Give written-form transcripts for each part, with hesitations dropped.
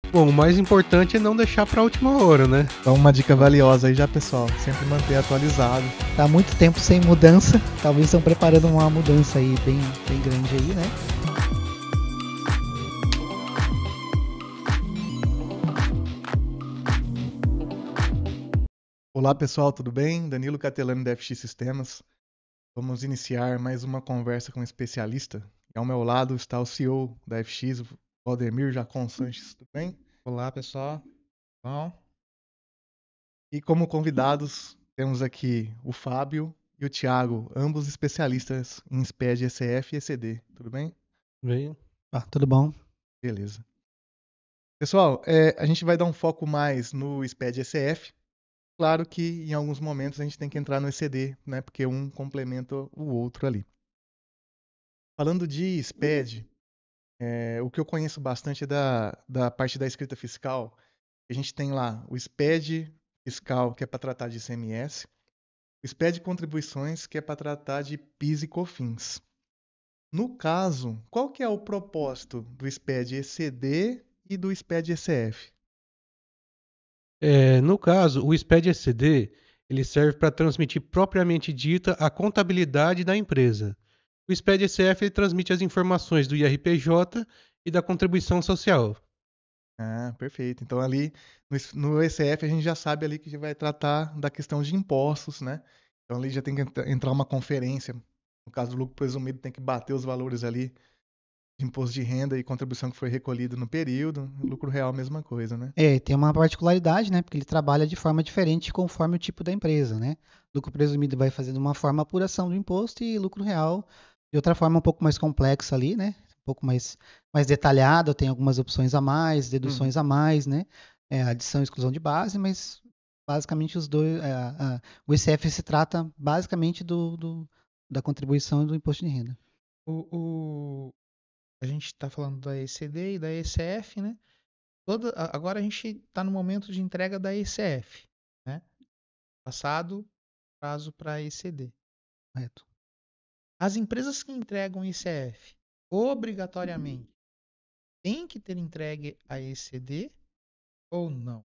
Bom, o mais importante é não deixar para a última hora, né? Então uma dica valiosa aí já, pessoal, sempre manter atualizado. Tá há muito tempo sem mudança, talvez estão preparando uma mudança aí bem grande aí, né? Olá pessoal, tudo bem? Danilo Catelani da FX Sistemas. Vamos iniciar mais uma conversa com um especialista. E ao meu lado está o CEO da FX, o Valdemir Jacon Sanches, tudo bem? Olá, pessoal. Bom, E como convidados temos aqui o Fábio e o Thiago, ambos especialistas em SPED, ECF e ECD, tudo bem? Veio. Tudo bom? Beleza. Pessoal, a gente vai dar um foco mais no SPED ECF. Claro que em alguns momentos a gente tem que entrar no ECD, né? Porque um complementa o outro ali. Falando de SPED, o que eu conheço bastante é da parte da escrita fiscal. A gente tem lá o SPED fiscal, que é para tratar de ICMS, o SPED contribuições, que é para tratar de PIS e COFINS. No caso, qual que é o propósito do SPED ECD e do SPED ECF? No caso, o SPED-ECD ele serve para transmitir propriamente dita a contabilidade da empresa. O SPED-ECF ele transmite as informações do IRPJ e da contribuição social. Ah, perfeito. Então ali no ECF a gente já sabe ali que vai tratar da questão de impostos, né? Então ali já tem que entrar uma conferência. No caso do lucro presumido, tem que bater os valores ali de imposto de renda e contribuição que foi recolhido no período. Lucro real, mesma coisa, né? Tem uma particularidade, né? Porque ele trabalha de forma diferente conforme o tipo da empresa, né? Lucro presumido vai fazer de uma forma apuração do imposto e lucro real de outra forma um pouco mais complexa ali, né? Um pouco mais detalhado, tem algumas opções a mais, deduções a mais, né? Adição e exclusão de base, mas basicamente os dois, o ICF se trata basicamente da contribuição e do imposto de renda. a gente está falando da ECD e da ECF, né? Agora a gente está no momento de entrega da ECF, né? Passado prazo para ECD. Correto. As empresas que entregam ECF obrigatoriamente têm que ter entregue a ECD ou não?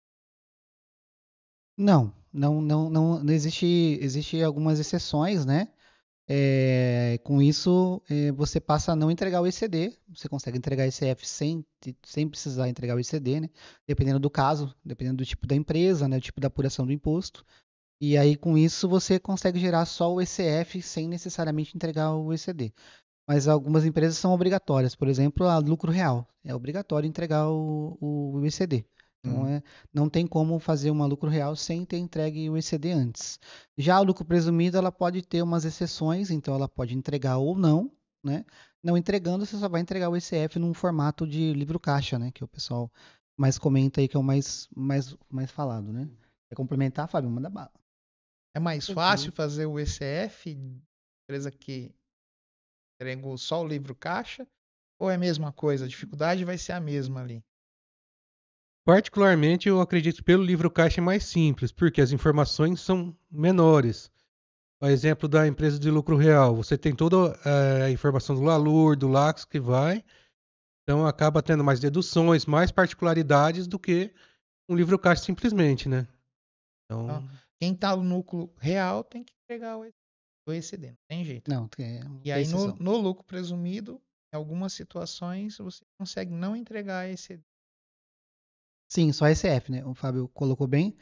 Não existe algumas exceções, né? Com isso, você passa a não entregar o ECD, você consegue entregar ECF sem precisar entregar o ECD, né? Dependendo do caso, dependendo do tipo da empresa, né? O tipo da apuração do imposto. E aí, com isso, você consegue gerar só o ECF sem necessariamente entregar o ECD. Mas algumas empresas são obrigatórias, por exemplo, a lucro real. É obrigatório entregar o ECD. Então, Uhum. não tem como fazer uma lucro real sem ter entregue o ECD antes. Já o lucro presumido, ela pode ter umas exceções, então ela pode entregar ou não, né? Não entregando, você só vai entregar o ECF num formato de livro caixa, né? Que o pessoal mais comenta aí, que é o mais falado, né? Quer complementar, Fábio? Manda bala. É mais fácil fazer o ECF, empresa que entregou só o livro caixa, ou é a mesma coisa? A dificuldade vai ser a mesma ali. Particularmente, eu acredito que pelo livro caixa é mais simples, porque as informações são menores. O exemplo da empresa de lucro real, você tem toda a informação do LALUR, do LACS que vai, então acaba tendo mais deduções, mais particularidades do que um livro caixa simplesmente, né? Então, Então, quem está no núcleo real tem que entregar o ECD, não tem jeito. Não, E tem aí exceção. no lucro presumido, em algumas situações, você consegue não entregar ECD. Sim, só ECF, né? O Fábio colocou bem.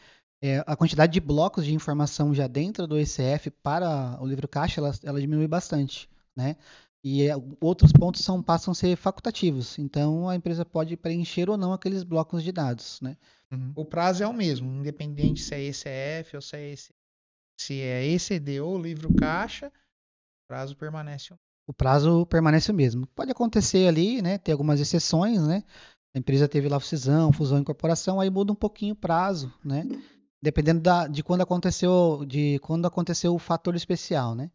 A quantidade de blocos de informação já dentro do ECF para o livro caixa, ela diminui bastante, né? E outros pontos passam a ser facultativos. Então, a empresa pode preencher ou não aqueles blocos de dados, né? Uhum. O prazo é o mesmo, independente se é ECF ou se é ECD ou livro caixa, o prazo permanece o mesmo. O prazo permanece o mesmo. Pode acontecer ali, né? Ter algumas exceções, né? A empresa teve lá fusão, incorporação, aí muda um pouquinho o prazo, né? Dependendo de quando aconteceu o fator especial, né?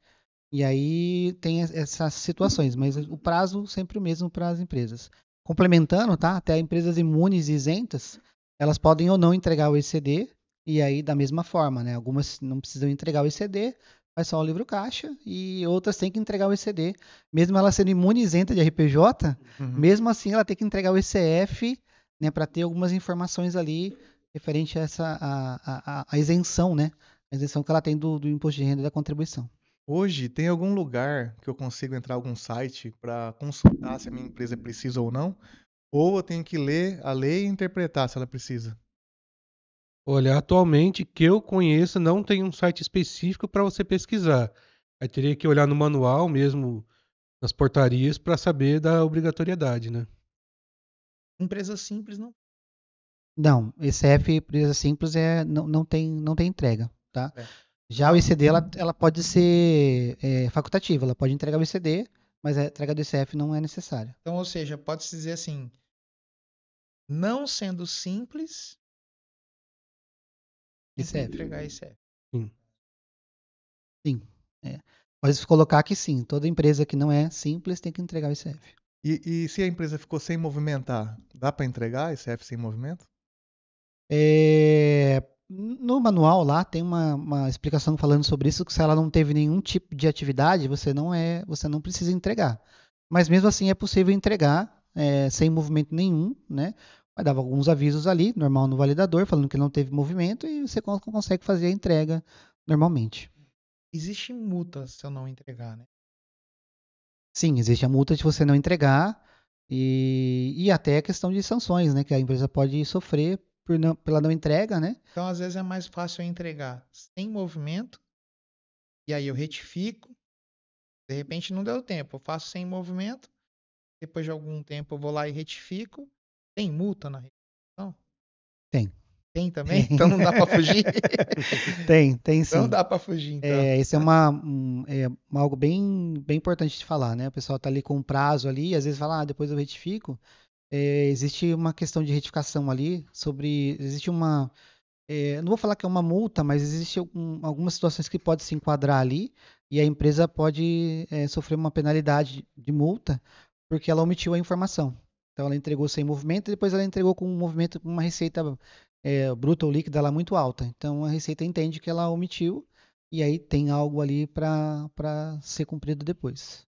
E aí tem essas situações, mas o prazo sempre o mesmo para as empresas. Complementando, tá? Até empresas imunes e isentas, elas podem ou não entregar o ECD, e aí da mesma forma, né? Algumas não precisam entregar o ECD, faz só o livro caixa, e outras têm que entregar o ECD. Mesmo ela sendo imune e isenta de RPJ, Uhum. mesmo assim ela tem que entregar o ECF né, para ter algumas informações ali referente a essa a isenção, né? A isenção que ela tem do imposto de renda e da contribuição. Hoje, tem algum lugar que eu consigo entrar, algum site, para consultar se a minha empresa precisa ou não? Ou eu tenho que ler a lei e interpretar se ela precisa? Olha, atualmente que eu conheça, não tem um site específico para você pesquisar. Aí teria que olhar no manual mesmo, nas portarias, para saber da obrigatoriedade, né? Empresa simples não. Não, ECF, empresa simples, não tem entrega, tá? É. Já o ICD, ela pode ser facultativa, ela pode entregar o ICD, mas a entrega do ICF não é necessária. Então, ou seja, pode-se dizer assim, não sendo simples, tem que ICF, entregar ICF. Sim. sim. Pode colocar que sim, toda empresa que não é simples tem que entregar o ICF. E se a empresa ficou sem movimentar, dá para entregar esse F sem movimento? No manual lá tem uma explicação falando sobre isso, que se ela não teve nenhum tipo de atividade, você não precisa entregar. Mas mesmo assim é possível entregar sem movimento nenhum, né? Vai dar alguns avisos ali, normal no validador, falando que não teve movimento e você consegue fazer a entrega normalmente. Existe multa se eu não entregar, né? Sim, existe a multa de você não entregar e até a questão de sanções, né? Que a empresa pode sofrer pela não entrega, né? Então, às vezes é mais fácil eu entregar sem movimento, e aí eu retifico. De repente não deu tempo, eu faço sem movimento, depois de algum tempo eu vou lá e retifico. Tem multa na retificação? Tem. Tem também? Então não dá para fugir? Tem Não sim. dá para fugir, então. Esse é algo bem importante de falar, né? O pessoal está ali com um prazo ali, às vezes fala, depois eu retifico. Existe uma questão de retificação ali existe não vou falar que é uma multa, mas existe algumas situações que pode se enquadrar ali e a empresa pode sofrer uma penalidade de multa porque ela omitiu a informação. Então ela entregou sem movimento e depois ela entregou com um movimento, com uma receita bruta ou líquida lá muito alta. Então a receita entende que ela omitiu e aí tem algo ali para ser cumprido depois.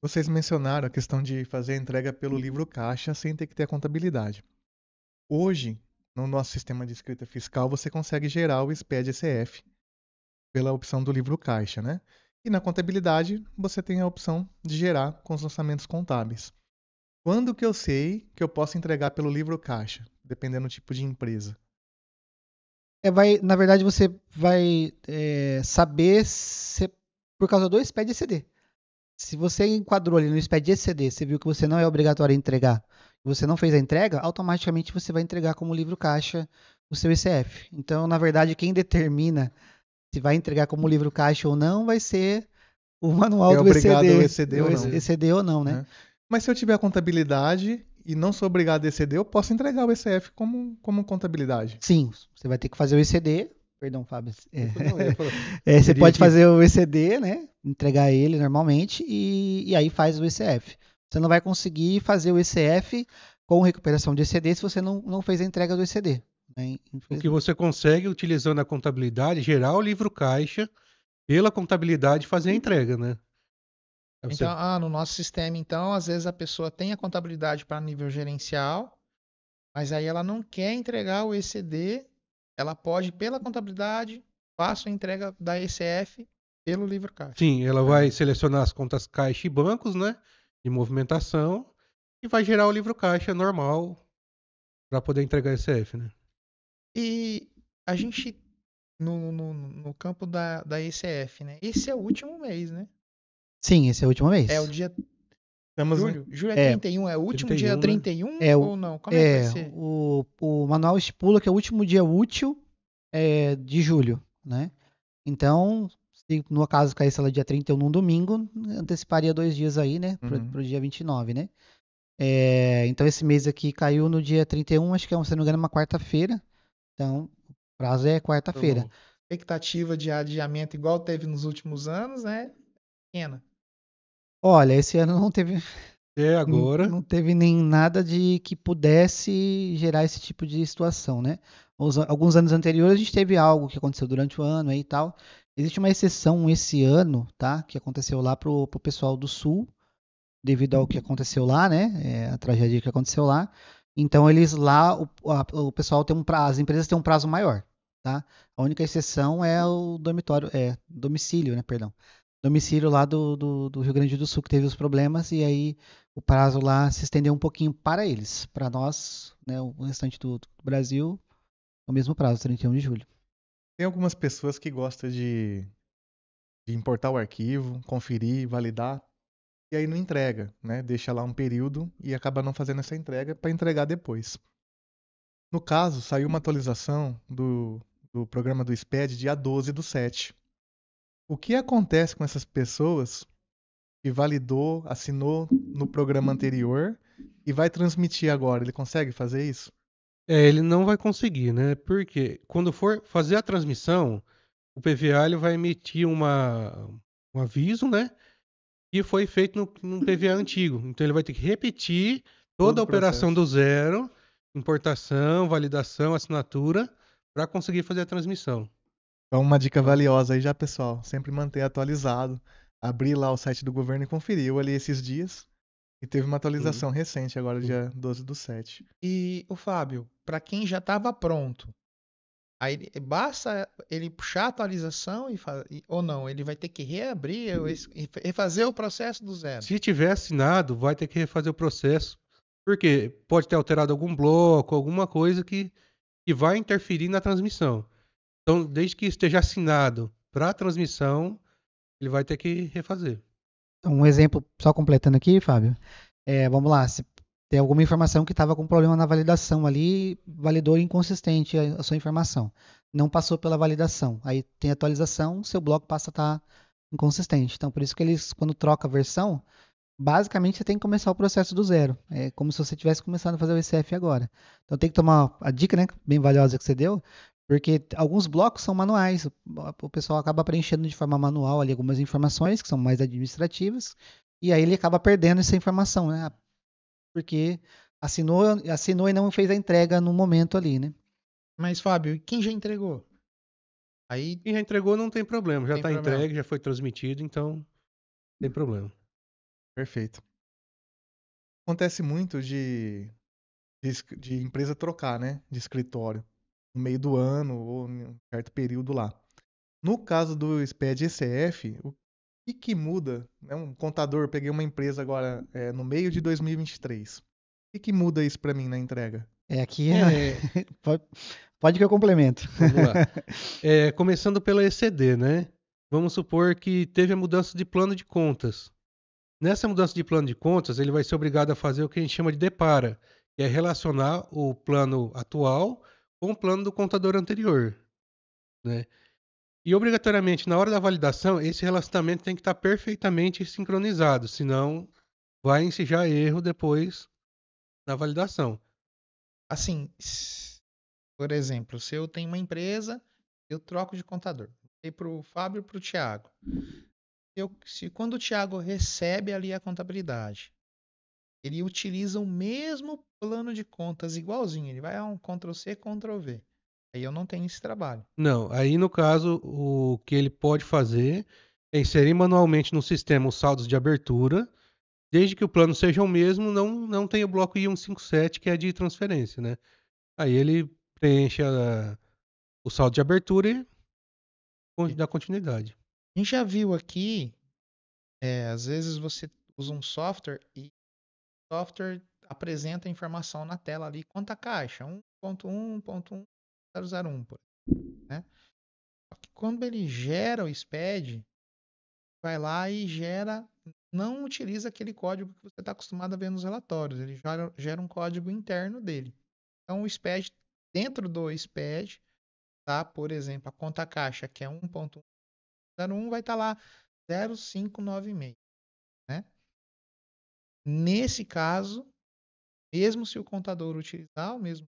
Vocês mencionaram a questão de fazer a entrega pelo livro caixa sem ter que ter a contabilidade. Hoje, no nosso sistema de escrita fiscal, você consegue gerar o SPED-ECF pela opção do livro caixa, né? E na contabilidade, você tem a opção de gerar com os lançamentos contábeis. Quando que eu sei que eu posso entregar pelo livro caixa, dependendo do tipo de empresa? Na verdade, você vai saber por causa do SPED ECD. Se você enquadrou ali no SPED ECD, você viu que você não é obrigatório a entregar, você não fez a entrega, automaticamente você vai entregar como livro caixa o seu ICF. Então, na verdade, quem determina se vai entregar como livro caixa ou não vai ser o manual É do obrigado ECD, ao ECD ou não? ECD ou não, né? Né? Mas se eu tiver a contabilidade e não sou obrigado a ECD, eu posso entregar o ECF como contabilidade. Sim, você vai ter que fazer o ECD. Perdão, Fábio. Não, eu ia falar. Você Teria pode que- fazer o ECD, né? Entregar ele normalmente e aí faz o ECF. Você não vai conseguir fazer o ECF com recuperação de ECD se você não fez a entrega do ECD. Né? O que você consegue, utilizando a contabilidade, gerar o livro caixa, pela contabilidade fazer a entrega, né? Aí você- Então, no nosso sistema, então, às vezes a pessoa tem a contabilidade para nível gerencial, mas aí ela não quer entregar o ECD, ela pode, pela contabilidade, faço a entrega da ECF pelo livro caixa. Sim, ela vai selecionar as contas caixa e bancos, né? De movimentação, e vai gerar o livro caixa normal para poder entregar esse F, né? E a gente, no campo da ECF, né? Esse é o último mês, né? Sim, esse é o último mês. É o dia Estamos julho? Julho é É, 31, é o último 31, dia né? 31 É, ou não? Como é que vai ser? o manual estipula que é o último dia útil de julho, né? Então, se no caso caísse ela dia 31 num domingo, anteciparia 2 dias aí, né? Pro dia 29, né? Então esse mês aqui caiu no dia 31, acho que é, se não me engano, uma quarta-feira. Então, o prazo é quarta-feira. Expectativa de adiamento igual teve nos últimos anos, né? Pequena. Olha, esse ano não teve, Agora, não teve nem nada de que pudesse gerar esse tipo de situação, né? Alguns anos anteriores a gente teve algo que aconteceu durante o ano aí e tal. Existe uma exceção esse ano, tá? Que aconteceu lá pro pessoal do Sul, devido ao que aconteceu lá, né? A tragédia que aconteceu lá. Então eles lá, o pessoal tem um prazo, as empresas têm um prazo maior, tá? A única exceção é o domicílio, né, perdão. Domicílio lá do Rio Grande do Sul que teve os problemas e aí o prazo lá se estendeu um pouquinho para eles. Para nós, né, o restante do Brasil, o mesmo prazo, 31 de julho. Tem algumas pessoas que gostam de importar o arquivo, conferir, validar, e aí não entrega, né? Deixa lá um período e acaba não fazendo essa entrega para entregar depois. No caso, saiu uma atualização do programa do SPED dia 12/7. O que acontece com essas pessoas que validou, assinou no programa anterior e vai transmitir agora? Ele consegue fazer isso? Ele não vai conseguir, né? Porque quando for fazer a transmissão, o PVA ele vai emitir um aviso, né? Que foi feito no PVA antigo. Então ele vai ter que repetir Todo toda a o operação processo. do zero, importação, validação, assinatura, para conseguir fazer a transmissão. Então, uma dica Então, valiosa aí já, pessoal. Sempre manter atualizado. Abrir lá o site do governo e conferir. Eu ali esses dias e teve uma atualização recente, agora sim. dia 12/7. E o Fábio, para quem já estava pronto, aí basta ele puxar a atualização ou não, ele vai ter que reabrir e refazer o processo do zero. Se tiver assinado, vai ter que refazer o processo, porque pode ter alterado algum bloco, alguma coisa que vai interferir na transmissão. Então, desde que esteja assinado para a transmissão, ele vai ter que refazer. Um exemplo, só completando aqui, Fábio. Vamos lá, se tem alguma informação que estava com problema na validação ali, validou inconsistente a sua informação. Não passou pela validação. Aí tem atualização, seu bloco passa a estar inconsistente. Então, por isso que eles, quando troca a versão, basicamente você tem que começar o processo do zero. É como se você tivesse começando a fazer o ECF agora. Então tem que tomar a dica, né, bem valiosa que você deu, porque alguns blocos são manuais. O pessoal acaba preenchendo de forma manual ali algumas informações que são mais administrativas, e aí ele acaba perdendo essa informação, né? Porque assinou e não fez a entrega no momento ali, né? Mas, Fábio, e quem já entregou? Aí Quem já entregou não tem problema, já tem está problema. entregue, já foi transmitido, então não tem problema. Perfeito. Acontece muito de empresa trocar, né? De escritório. No meio do ano ou em um certo período lá. No caso do SPED ECF, o que muda? Né? Um contador, peguei uma empresa agora no meio de 2023. O que muda isso para mim na entrega? Aqui É, pode que eu complemento. vamos lá. Começando pela ECD, né? Vamos supor que teve a mudança de plano de contas. Nessa mudança de plano de contas, ele vai ser obrigado a fazer o que a gente chama de depara, que é relacionar o plano atual com o plano do contador anterior, né? E obrigatoriamente, na hora da validação, esse relacionamento tem que estar perfeitamente sincronizado, senão vai ensejar erro depois na validação. Assim, por exemplo, se eu tenho uma empresa, eu troco de contador. E para o Fábio e para o Thiago. Se quando o Thiago recebe ali a contabilidade, ele utiliza o mesmo plano de contas igualzinho, ele vai a um Ctrl+C, Ctrl+V. Aí eu não tenho esse trabalho. Não, aí no caso, o que ele pode fazer é inserir manualmente no sistema os saldos de abertura, desde que o plano seja o mesmo, não tem o bloco I157, que é de transferência, né? Aí ele preenche o saldo de abertura e dá continuidade. A gente já viu aqui, às vezes você usa um software e o software apresenta a informação na tela ali, conta caixa, 1.1.1001, né? Só que quando ele gera o SPED, vai lá e não utiliza aquele código que você está acostumado a ver nos relatórios, ele gera um código interno dele. Então o SPED, dentro do SPED, tá, por exemplo, a conta caixa, que é 1.1.01, vai estar lá 0596, né? Nesse caso, mesmo se o contador utilizar o mesmo,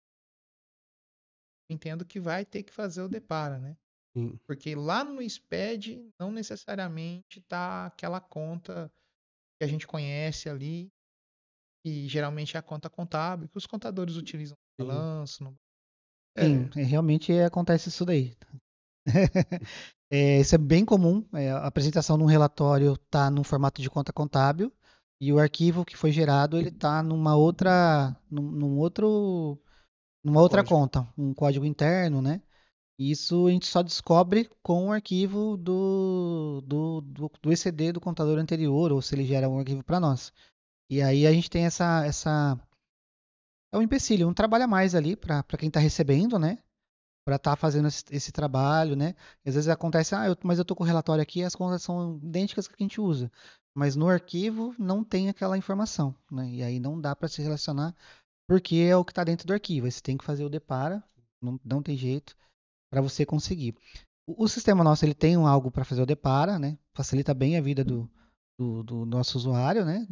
entendo que vai ter que fazer o depara, né? Sim. Porque lá no SPED não necessariamente está aquela conta que a gente conhece ali, que geralmente é a conta contábil, que os contadores utilizam no Sim. balanço. Sim, realmente acontece isso daí. Isso é bem comum. A apresentação de um relatório está no formato de conta contábil e o arquivo que foi gerado, ele está numa outra Código. conta, um código interno, né? E isso a gente só descobre com o arquivo do ECD do contador anterior, ou se ele gera um arquivo para nós. E aí a gente tem é um empecilho, um trabalho a mais ali para quem está recebendo, né? Para estar fazendo esse trabalho, né? E às vezes acontece, mas eu tô com o relatório aqui, as contas são idênticas que a gente usa. Mas no arquivo não tem aquela informação, né? E aí não dá para se relacionar, porque é o que está dentro do arquivo. Aí você tem que fazer o depara, não tem jeito para você conseguir. O sistema nosso ele tem algo para fazer o depara, né? Facilita bem a vida do nosso usuário, né?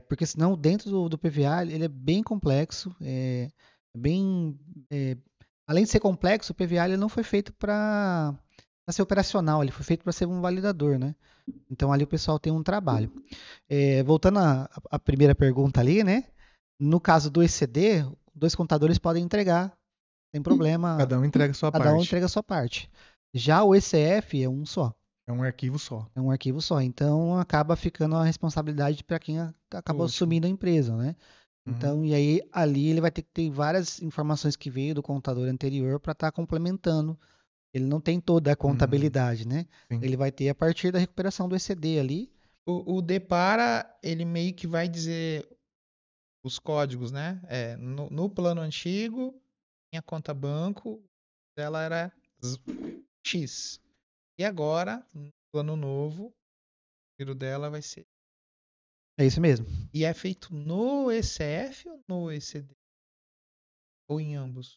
Porque senão dentro do PVA ele é bem complexo, bem, é, além de ser complexo, o PVA ele não foi feito para ser operacional, ele foi feito para ser um validador, né? Então ali o pessoal tem um trabalho. Voltando à primeira pergunta ali, né? No caso do ECD, dois contadores podem entregar, sem problema, Cada um entrega a sua cada um parte. entrega a sua parte. Já o ECF é um só. É um arquivo só. É um arquivo só. Então acaba ficando a responsabilidade para quem acabou Último. assumindo a empresa, né? Então, e aí ali ele vai ter que ter várias informações que veio do contador anterior para estar complementando. Ele não tem toda a contabilidade, né? Sim. Ele vai ter a partir da recuperação do ECD ali. O depara, ele meio que vai dizer os códigos, né? No plano antigo, minha conta banco, ela era X. E agora, no plano novo, o número dela vai ser. É isso mesmo. E é feito no ECF ou no ECD? Ou em ambos?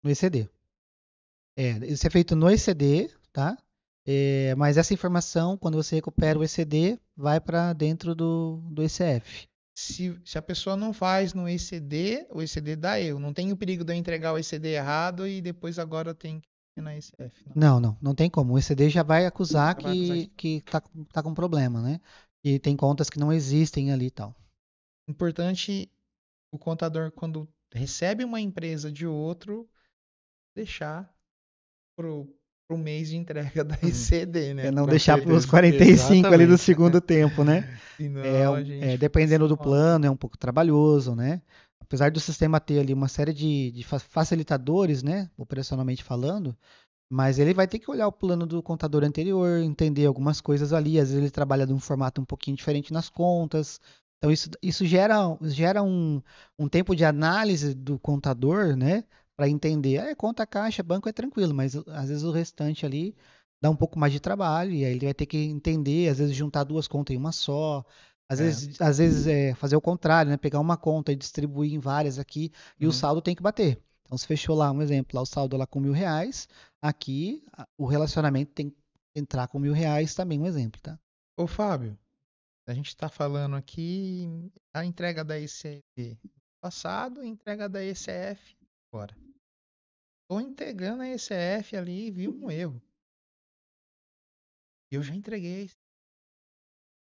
No ECD. Isso é feito no ECD, tá? Mas essa informação, quando você recupera o ECD, vai para dentro do ECF. Se a pessoa não faz no ECD, o ECD dá erro. Não tem o perigo de eu entregar o ECD errado e depois agora eu tenho que ir na ECF. Não tem como. O ECD já vai acusar Já vai acusar que tá com problema, né? E tem contas que não existem ali e tal. Importante o contador, quando recebe uma empresa de outro, deixar pro mês de entrega da ECD, né? Não Com deixar para os certeza. 45 ali do Exatamente. segundo tempo, né? Senão a gente Dependendo do fica sem plano, é um pouco trabalhoso, né? Apesar do sistema ter ali uma série de facilitadores, né? Operacionalmente falando, mas ele vai ter que olhar o plano do contador anterior, entender algumas coisas ali. Às vezes ele trabalha de um formato um pouquinho diferente nas contas. Então isso gera um tempo de análise do contador, né? Para entender, conta caixa, banco é tranquilo, mas às vezes o restante ali dá um pouco mais de trabalho e aí ele vai ter que entender, às vezes juntar duas contas em uma só. Às vezes fazer o contrário, né? Pegar uma conta e distribuir em várias aqui e o saldo tem que bater. Então, se fechou lá, um exemplo, lá o saldo lá com R$1.000, aqui o relacionamento tem que entrar com R$1.000 também, um exemplo, tá? Ô, Fábio, a gente está falando aqui a entrega da ECD passado e entrega da ECF agora. Estou entregando a ECF ali e vi um erro. E eu já entreguei.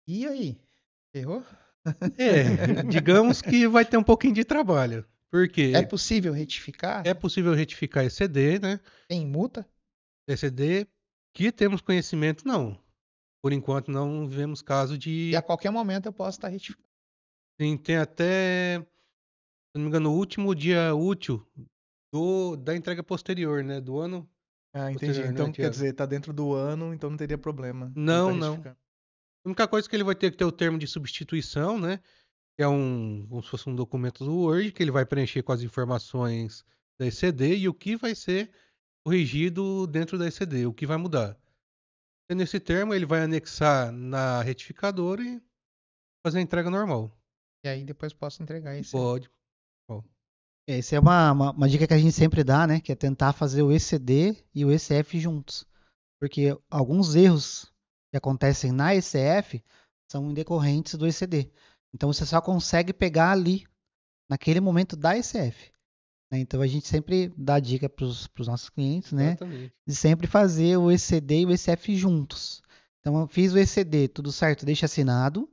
E aí? Errou? Digamos que vai ter um pouquinho de trabalho. Porque É possível retificar? é possível retificar ECD, né? Tem multa? ECD que temos conhecimento, não. Por enquanto não vemos caso de. E a qualquer momento eu posso estar retificando. Sim, tem até, se não me engano, o último dia útil da entrega posterior, né? Do ano. Entendi. Posterior, Então, né, quer Thiago? dizer, tá dentro do ano, então não teria problema. Não, Ele tá não. retificando. A única coisa que ele vai ter que ter o termo de substituição, né? Que é como se fosse um documento do Word, que ele vai preencher com as informações da ECD e o que vai ser corrigido dentro da ECD, o que vai mudar. E nesse termo, ele vai anexar na retificadora e fazer a entrega normal. E aí depois posso entregar esse. Pode. Essa é uma dica que a gente sempre dá, né? Que é tentar fazer o ECD e o ECF juntos. Porque alguns erros que acontecem na ECF são decorrentes do ECD. Então você só consegue pegar ali, naquele momento da ECF. Né? Então a gente sempre dá dica para os nossos clientes, né? Exatamente. De sempre fazer o ECD e o ECF juntos. Então eu fiz o ECD, tudo certo, deixa assinado,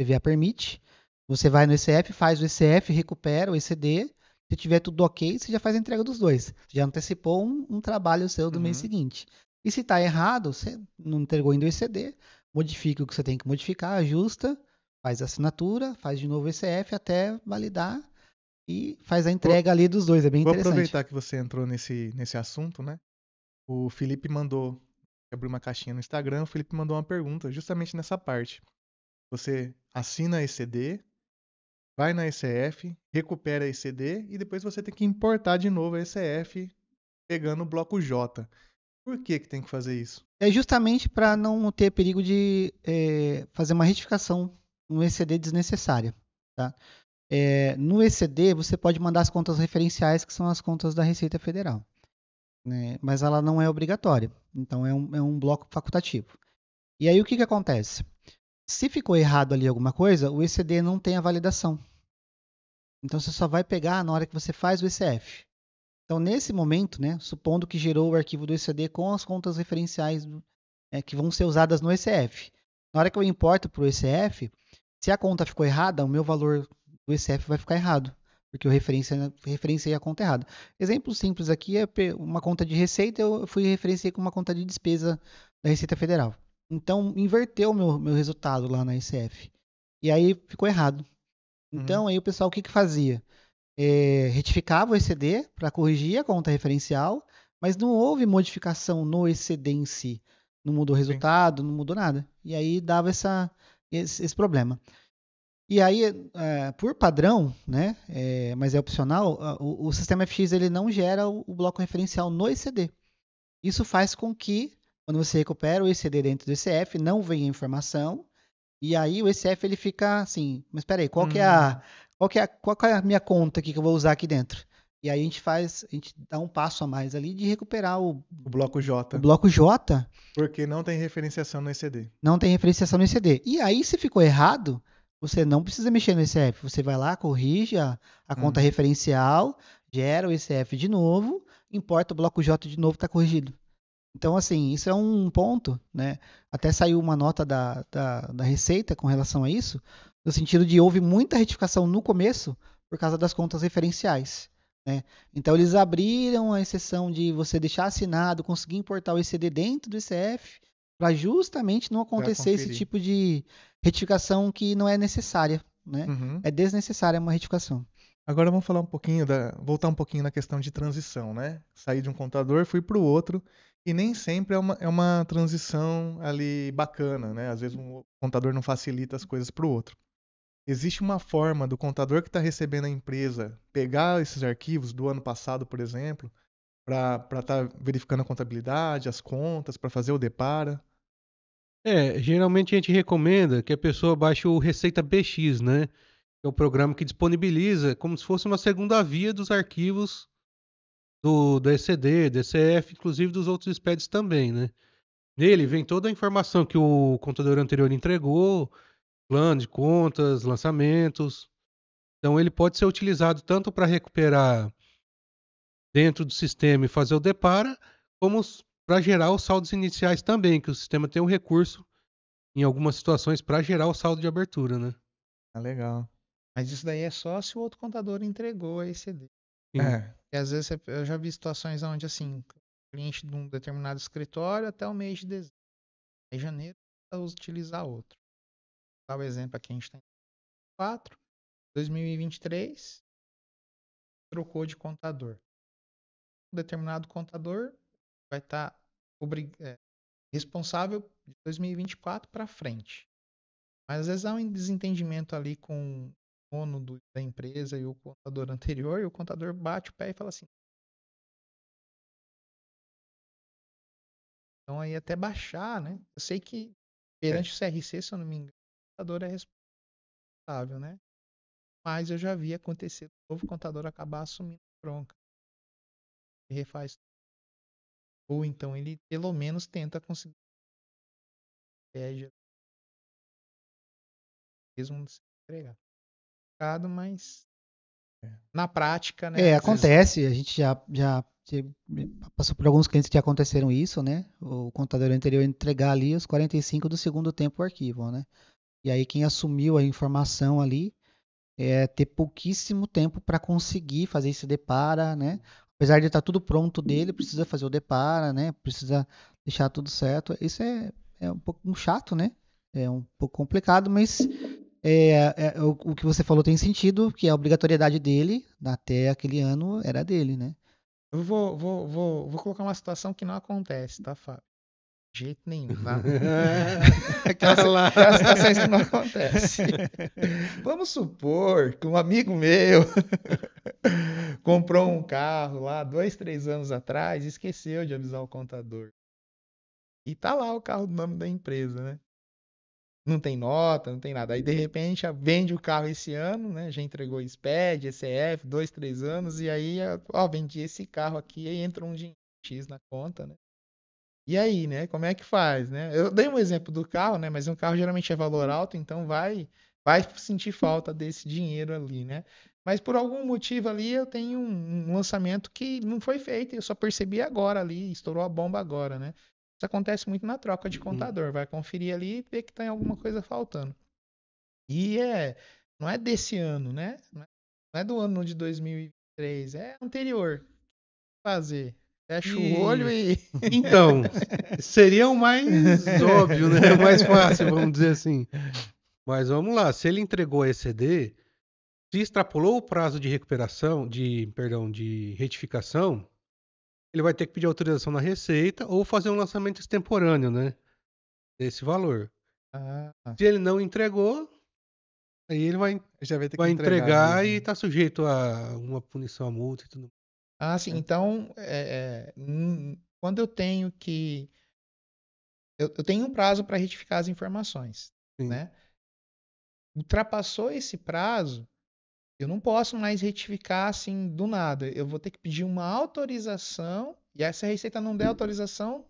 PVA permite. Você vai no ECF, faz o ECF, recupera o ECD. Se tiver tudo ok, você já faz a entrega dos dois. Você já antecipou um trabalho seu do mês seguinte. E se está errado, você não entregou ainda o ECD, modifica o que você tem que modificar, ajusta, faz a assinatura, faz de novo o ECF até validar e faz a entrega ali dos dois. É bem Vou interessante. aproveitar que você entrou nesse assunto, né? O Felipe mandou, abriu uma caixinha no Instagram, o Felipe mandou uma pergunta justamente nessa parte. Você assina a ECD, vai na ECF, recupera a ECD e depois você tem que importar de novo a ECF pegando o bloco J. Por que que tem que fazer isso? É justamente para não ter perigo de fazer uma retificação no ECD desnecessária. Tá? No ECD, você pode mandar as contas referenciais, que são as contas da Receita Federal. Né? Mas ela não é obrigatória. Então, é um bloco facultativo. E aí, o que acontece? Se ficou errado ali alguma coisa, o ECD não tem a validação. Então, você só vai pegar na hora que você faz o ECF. Então, nesse momento, né, supondo que gerou o arquivo do ECD com as contas referenciais que vão ser usadas no ECF. Na hora que eu importo para o ECF, se a conta ficou errada, o meu valor do ECF vai ficar errado, porque eu referenciei a conta errada. Exemplo simples aqui é uma conta de receita, eu referenciei com uma conta de despesa da Receita Federal. Então, inverteu o meu resultado lá na ECF. E aí ficou errado. Então, aí o pessoal o que fazia? Retificava o ECD para corrigir a conta referencial, mas não houve modificação no ECD em si. Não mudou o resultado, não mudou nada. E aí dava esse problema. E aí, por padrão, né, mas é opcional, o sistema FX ele não gera o bloco referencial no ECD. Isso faz com que, quando você recupera o ECD dentro do ECF, não venha informação, e aí o ECF ele fica assim, mas espera aí, qual que é a minha conta aqui que eu vou usar aqui dentro? E aí a gente dá um passo a mais ali de recuperar o bloco J. O bloco J. Porque não tem referenciação no ECD. Não tem referenciação no ECD. E aí, se ficou errado, você não precisa mexer no ECF. Você vai lá, corrige a conta referencial, gera o ECF de novo, importa o bloco J de novo, está corrigido. Então, assim, isso é um ponto, né? Até saiu uma nota da Receita com relação a isso, no sentido de houve muita retificação no começo por causa das contas referenciais. Né? Então, eles abriram a exceção de você deixar assinado, conseguir importar o ECD dentro do ECF, para justamente não acontecer esse tipo de retificação que não é necessária. Né? É desnecessária uma retificação. Agora vamos falar voltar um pouquinho na questão de transição, né? Saí de um contador, fui para o outro, e nem sempre é uma transição ali bacana, né? Às vezes um contador não facilita as coisas para o outro. Existe uma forma do contador que está recebendo a empresa pegar esses arquivos do ano passado, por exemplo, para estar verificando a contabilidade, as contas, para fazer o depara? Geralmente a gente recomenda que a pessoa baixe o Receita BX, né? Que é o programa que disponibiliza como se fosse uma segunda via dos arquivos do ECD, do ECF, inclusive dos outros SPEDs também, né? Nele vem toda a informação que o contador anterior entregou, plano de contas, lançamentos. Então ele pode ser utilizado tanto para recuperar dentro do sistema e fazer o depara, como para gerar os saldos iniciais também, que o sistema tem um recurso em algumas situações para gerar o saldo de abertura, né? Ah, legal. Mas isso daí é só se o outro contador entregou a ECD. Sim. E às vezes eu já vi situações onde assim, o cliente de um determinado escritório até o mês de dezembro. Em janeiro, vai utilizar outro. Dá o exemplo aqui, a gente tem 2023, trocou de contador. Um determinado contador vai estar responsável de 2024 para frente. Mas às vezes há um desentendimento ali com o dono da empresa e o contador anterior, e o contador bate o pé e fala assim. Então aí até baixar, né? Eu sei que perante o CRC, se eu não me engano, o contador é responsável, né? Mas eu já vi acontecer o novo contador acabar assumindo a bronca. Ele refaz. Ou então ele pelo menos tenta conseguir mesmo se entregar. Mas na prática, né? Acontece, a gente já passou por alguns clientes que já aconteceram isso, né? O contador anterior entregar ali os 45 do segundo tempo o arquivo, né? E aí quem assumiu a informação ali ter pouquíssimo tempo para conseguir fazer esse depara, né? Apesar de estar tudo pronto dele, precisa fazer o depara, né? Precisa deixar tudo certo. Isso é um pouco chato, né? É um pouco complicado, mas o que você falou tem sentido, que a obrigatoriedade dele, até aquele ano, era dele, né? Eu vou colocar uma situação que não acontece, tá, Fábio? De jeito nenhum, tá? Aquela Aquelas situações que não acontecem. Vamos supor que um amigo meu comprou um carro lá 2, 3 anos atrás e esqueceu de avisar o contador. E tá lá o carro do nome da empresa, né? Não tem nota, não tem nada. Aí, de repente, vende o carro esse ano, né? Já entregou SPED, ECF, 2, 3 anos, e aí, ó, vendi esse carro aqui, aí entra um dinheiro X na conta, né? E aí, né? Como é que faz, né? Eu dei um exemplo do carro, né? Mas um carro geralmente é valor alto, então vai sentir falta desse dinheiro ali, né? Mas por algum motivo ali eu tenho um lançamento que não foi feito, eu só percebi agora ali, estourou a bomba agora, né? Isso acontece muito na troca de contador, vai conferir ali e ver que tem alguma coisa faltando. E não é desse ano, né? Não é do ano de 2023, é anterior. Fazer. Fecha o olho E e então, seria o mais óbvio, né? O mais fácil, vamos dizer assim. Mas vamos lá, se ele entregou a ECD, se extrapolou o prazo de recuperação, perdão, de retificação, ele vai ter que pedir autorização na Receita ou fazer um lançamento extemporâneo, né? Desse valor. Ah, Se ele não entregou, aí ele Já vai ter que vai entregar entregar e mesmo. está sujeito a uma punição, a multa e tudo. sim. Então, quando eu tenho que. Eu tenho um prazo para retificar as informações, Sim. né? Ultrapassou esse prazo, eu não posso mais retificar assim do nada. Eu vou ter que pedir uma autorização, e essa Receita não der autorização,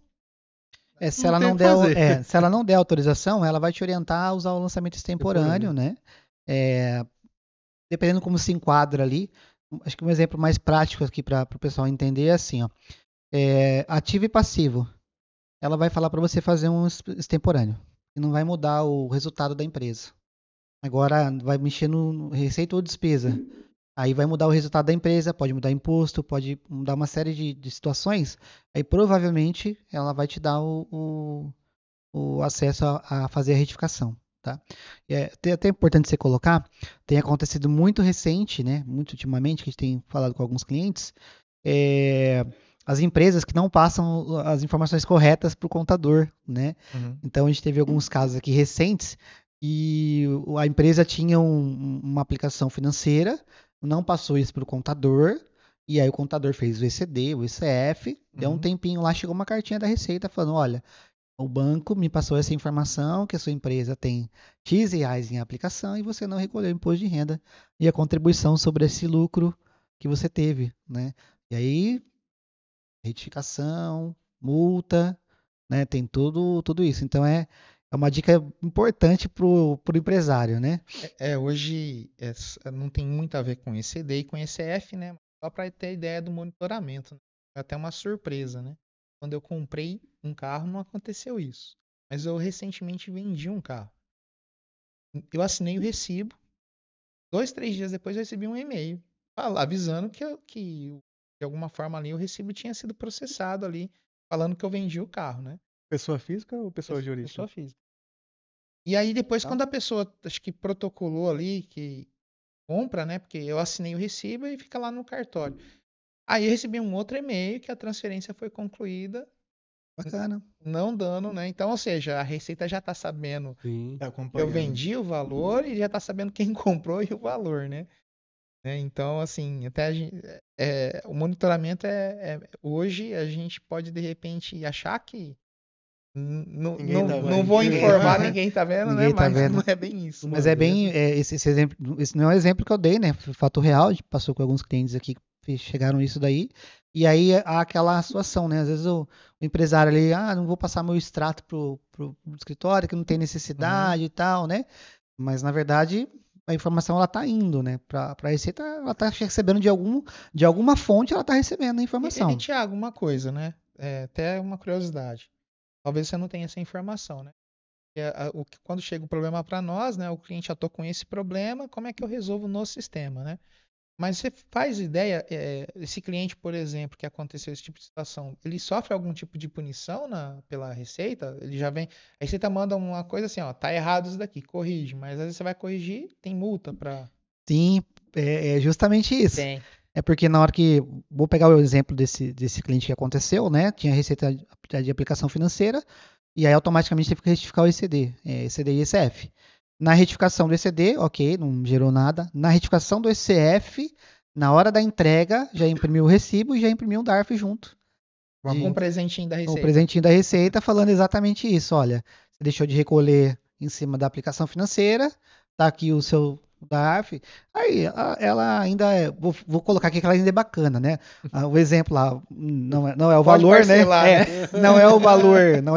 Se Não ela tem o não que der, fazer. se ela não der autorização, ela vai te orientar a usar o lançamento extemporâneo, Extemporâneo. né? É, dependendo como se enquadra ali. Acho que um exemplo mais prático aqui para o pessoal entender é assim, ó. Ativo e passivo. Ela vai falar para você fazer um extemporâneo. E não vai mudar o resultado da empresa. Agora vai mexer no receita ou despesa. Aí vai mudar o resultado da empresa, pode mudar imposto, pode mudar uma série de situações. Aí provavelmente ela vai te dar o acesso a fazer a retificação. Tá? Até importante você colocar, tem acontecido muito recente, né, muito ultimamente, que a gente tem falado com alguns clientes, as empresas que não passam as informações corretas para o contador. Né? Então a gente teve alguns casos aqui recentes e a empresa tinha uma aplicação financeira, não passou isso para o contador, e aí o contador fez o ECD, o ECF, deu um tempinho lá, chegou uma cartinha da Receita falando, olha, o banco me passou essa informação que a sua empresa tem X reais em aplicação e você não recolheu imposto de renda e a contribuição sobre esse lucro que você teve, né? E aí, retificação, multa, né? Tem tudo isso. Então é uma dica importante pro empresário, né? hoje não tem muito a ver com ECD e com ECF, né? Só para ter ideia do monitoramento, né? É até uma surpresa, né? Quando eu comprei um carro, não aconteceu isso. Mas eu recentemente vendi um carro. Eu assinei o recibo. 2, 3 dias depois eu recebi um e-mail avisando que de alguma forma ali o recibo tinha sido processado ali, falando que eu vendi o carro, né? Pessoa física ou pessoa jurídica? Pessoa física. E aí depois, Tá. quando a pessoa, acho que protocolou ali, que compra, né? Porque eu assinei o recibo e fica lá no cartório. Aí eu recebi um outro e-mail que a transferência foi concluída, Bacana. não dando, né? Então, ou seja, a Receita já está sabendo Sim. Tá que eu acompanhando. vendi o valor e já está sabendo quem comprou e o valor, né? Então, assim, até o monitoramento hoje a gente pode de repente achar que Ninguém tá não vendo. vou informar, É. ninguém tá vendo, né? Ninguém tá Mas não vendo. é bem isso. Mas é bem, esse exemplo, esse não é um exemplo que eu dei, né? Foi fato real, a gente passou com alguns clientes aqui que chegaram isso daí. E aí há aquela situação, né? Às vezes o empresário ali, não vou passar meu extrato pro escritório, que não tem necessidade e tal, né? Mas na verdade a informação ela tá indo, né? Para a Receita, ela tá recebendo de alguma fonte, ela tá recebendo a E, informação. Tiago, uma coisa, né? Até uma curiosidade. Talvez você não tenha essa informação, né? Quando chega o problema para nós, né? O cliente já tô com esse problema, como é que eu resolvo no sistema, né? Mas você faz ideia, esse cliente, por exemplo, que aconteceu esse tipo de situação, ele sofre algum tipo de punição pela Receita? Ele já vem, a Receita manda uma coisa assim, ó, tá errado isso daqui, corrige. Mas às vezes você vai corrigir, tem multa pra... Sim, é justamente isso. Tem. É porque na hora que. Vou pegar o exemplo desse cliente que aconteceu, né? Tinha receita de aplicação financeira, e aí automaticamente teve que retificar o ECD, ECD e ECF. Na retificação do ECD, ok, não gerou nada. Na retificação do ECF, na hora da entrega, já imprimiu o recibo e já imprimiu um DARF junto. Um presentinho da O Receita. presentinho da Receita falando exatamente isso. Olha, você deixou de recolher em cima da aplicação financeira, tá aqui o seu DARF. Aí, ela ainda é, vou colocar aqui que ela ainda é bacana, né? O exemplo lá não é o Pode valor, parcelar, né? né? Não é o valor, não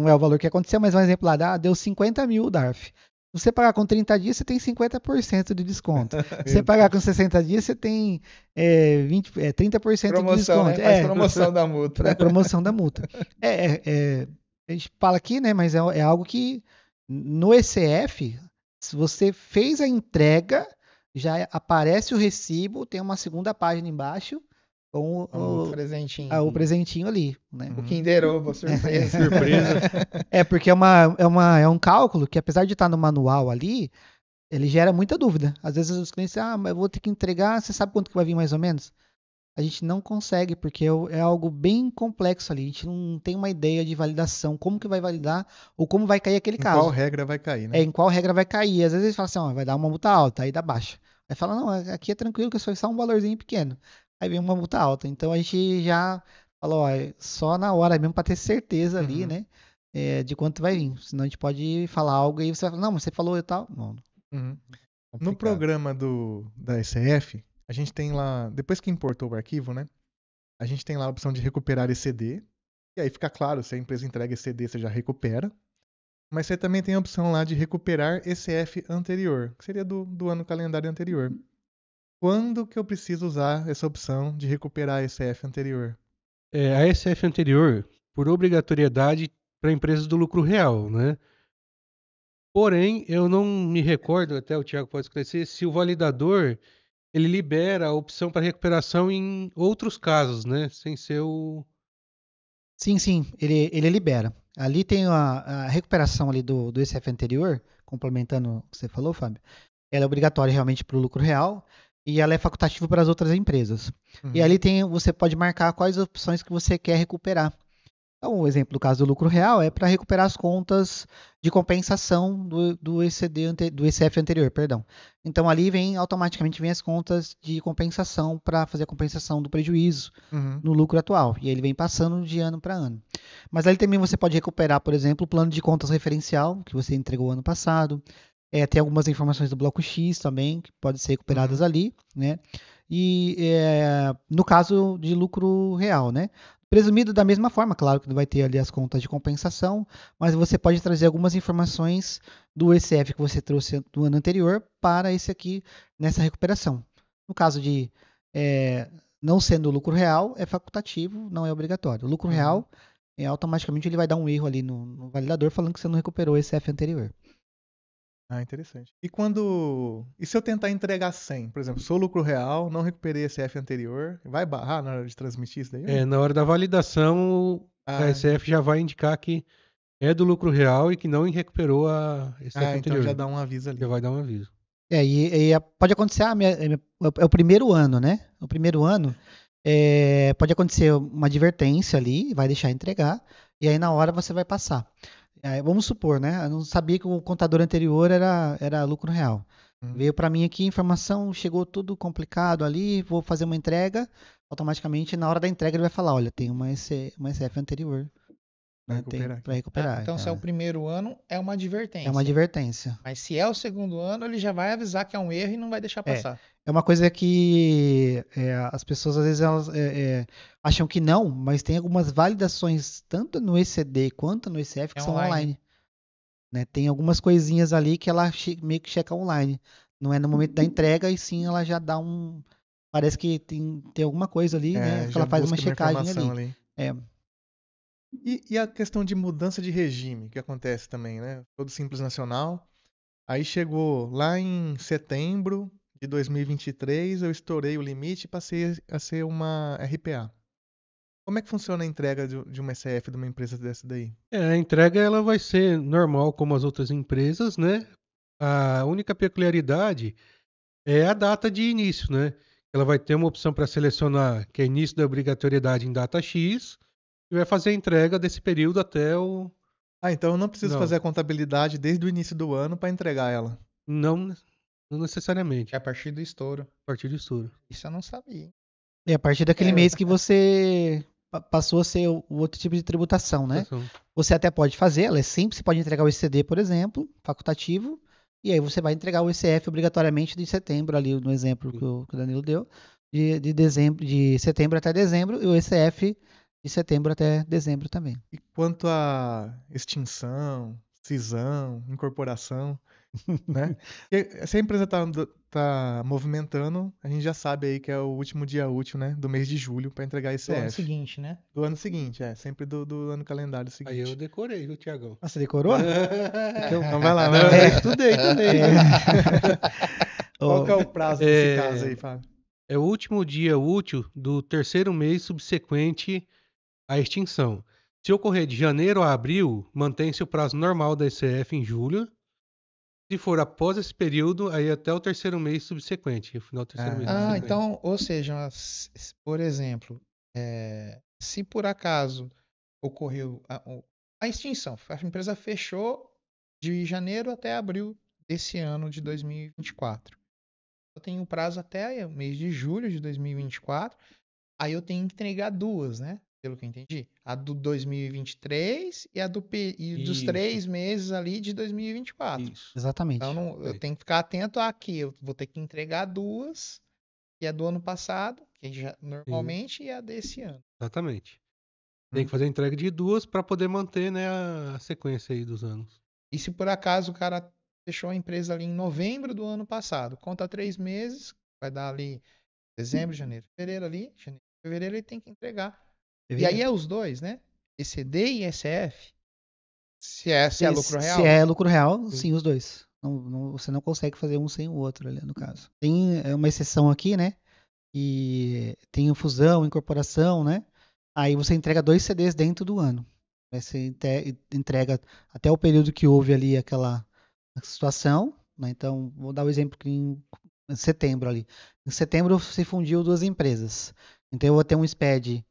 é o valor que aconteceu, mas um exemplo lá, deu 50 mil DARF. Se você pagar com 30 dias, você tem 50% de desconto. Se você pagar com 60 dias, você tem 30% de Promoção, desconto. né? Faz promoção da multa. A promoção da multa. A gente fala aqui, né? Mas é algo que no ECF, se você fez a entrega, já aparece o recibo, tem uma segunda página embaixo com O presentinho. o presentinho ali, né? O Kinder Ovo, surpresa. Surpresa. Porque é um cálculo que, apesar de estar no manual ali, ele gera muita dúvida. Às vezes os clientes dizem, mas eu vou ter que entregar, você sabe quanto que vai vir mais ou menos? A gente não consegue, porque é algo bem complexo ali. A gente não tem uma ideia de validação, como que vai validar ou como vai cair aquele Em caso. qual regra vai cair, né? Em qual regra vai cair. Às vezes eles falam assim, ó, vai dar uma multa alta, aí dá baixa. Aí fala, não, aqui é tranquilo, que é só um valorzinho pequeno. Aí vem uma multa alta. Então a gente já falou, ó, só na hora mesmo para ter certeza ali, Uhum. né, de quanto vai vir. Senão a gente pode falar algo e você vai falar, não, mas você falou e tal. Não, Uhum. No complicado. programa da ECF, a gente tem lá, depois que importou o arquivo, né? A gente tem lá a opção de recuperar ECD. E aí fica claro, se a empresa entrega ECD, você já recupera. Mas você também tem a opção lá de recuperar ECF anterior, que seria do ano calendário anterior. Quando que eu preciso usar essa opção de recuperar ECF anterior? A SF anterior, por obrigatoriedade para empresas do lucro real, né? Porém, eu não me recordo, até o Thiago pode esclarecer, se o validador ele libera a opção para recuperação em outros casos, né? Sem ser o. Sim, ele libera. Ali tem a recuperação ali do ECF anterior, complementando o que você falou, Fábio. Ela é obrigatória realmente para o lucro real e ela é facultativa para as outras empresas. Uhum. E ali você pode marcar quais opções que você quer recuperar. Então, o exemplo do caso do lucro real é para recuperar as contas de compensação do ECF anterior, perdão. Então ali automaticamente vem as contas de compensação para fazer a compensação do prejuízo Uhum. no lucro atual. E ele vem passando de ano para ano. Mas ali também você pode recuperar, por exemplo, o plano de contas referencial que você entregou ano passado. Tem algumas informações do bloco X também que podem ser recuperadas ali, né? E no caso de lucro real, né? Presumido da mesma forma, claro que vai ter ali as contas de compensação, mas você pode trazer algumas informações do ECF que você trouxe do ano anterior para esse aqui nessa recuperação. No caso de não sendo lucro real, é facultativo, não é obrigatório. O lucro real, automaticamente ele vai dar um erro ali no validador falando que você não recuperou o ECF anterior. Ah, interessante. E se eu tentar entregar 100? Por exemplo, sou lucro real, não recuperei ECF anterior, vai barrar na hora de transmitir isso daí? Na hora da validação, a SF já vai indicar que é do lucro real e que não recuperou a SF então anterior. já dá um aviso ali. Já vai dar um aviso. Pode acontecer, é o primeiro ano, né? O primeiro ano, pode acontecer uma advertência ali, vai deixar entregar, e aí na hora você vai passar. Vamos supor, né? Eu não sabia que o contador anterior era lucro real. Veio para mim aqui informação, chegou tudo complicado ali, vou fazer uma entrega, automaticamente na hora da entrega ele vai falar, olha, tem uma SF anterior. Para recuperar. Então, se é o primeiro ano, é uma advertência. É uma advertência. Mas se é o segundo ano, ele já vai avisar que é um erro e não vai deixar passar. É uma coisa que as pessoas às vezes elas acham que não, mas tem algumas validações tanto no ECD quanto no ECF que são online. Né? Tem algumas coisinhas ali que ela meio que checa online. Não é no momento da entrega, e sim ela já dá parece que tem alguma coisa ali, né? Que ela faz uma checagem ali. E a questão de mudança de regime, que acontece também, né? Todo Simples Nacional. Aí chegou lá em setembro, de 2023 eu estourei o limite e passei a ser uma RPA. Como é que funciona a entrega de uma SF de uma empresa dessa daí? A entrega ela vai ser normal como as outras empresas, né? A única peculiaridade é a data de início, né? Ela vai ter uma opção para selecionar que é início da obrigatoriedade em data X e vai fazer a entrega desse período até o... Então eu não preciso Não. fazer a contabilidade desde o início do ano para entregar ela. Não necessariamente, É a partir do estouro. a partir do estouro. Isso eu não sabia, hein? É a partir daquele mês que você passou a ser o outro tipo de tributação, né? Você até pode fazer, ela é simples, você pode entregar o ECD, por exemplo, facultativo, e aí você vai entregar o ECF obrigatoriamente de setembro, ali no exemplo que o Danilo deu, de setembro até dezembro, e o ECF de setembro até dezembro também. E quanto a extinção, cisão, incorporação, né? Se a empresa tá movimentando, a gente já sabe aí que é o último dia útil, né, do mês de julho para entregar esse Do ano ECF. seguinte, né? Do ano seguinte, sempre do ano calendário seguinte. Aí eu decorei, viu, Tiagão? Ah, você decorou? Então vai lá, Não, vai. eu estudei também. Qual que é o prazo desse caso aí, Fábio? É o último dia útil do terceiro mês subsequente à extinção. Se ocorrer de janeiro a abril, mantém-se o prazo normal da ECF em julho. Se for após esse período, aí até o terceiro mês subsequente, o final do terceiro mês subsequente. Então, ou seja, por exemplo, se por acaso ocorreu a extinção, a empresa fechou de janeiro até abril desse ano de 2024. Eu tenho um prazo até o mês de julho de 2024, aí eu tenho que entregar duas, né? Pelo que eu entendi. A do 2023 e a dos Isso. 3 meses ali de 2024. Isso. Exatamente. Então, eu tenho que ficar atento aqui. Eu vou ter que entregar duas, que é do ano passado, que já normalmente, e a desse ano. Exatamente. Tem que fazer a entrega de duas para poder manter, né, a sequência aí dos anos. E se por acaso o cara fechou a empresa ali em novembro do ano passado, conta 3 meses, vai dar ali dezembro, janeiro, fevereiro ali, janeiro, fevereiro ele tem que entregar. E aí é os dois, né? ECD e ECF. Se é lucro real? Se é lucro real, sim, os dois. Você não consegue fazer um sem o outro ali, no caso. Tem uma exceção aqui, né? E tem fusão, incorporação, né? Aí você entrega 2 CDs dentro do ano. Aí você entrega até o período que houve ali aquela situação, né? Então, vou dar o exemplo que em setembro ali. Em setembro se fundiu duas empresas. Então eu vou ter um SPED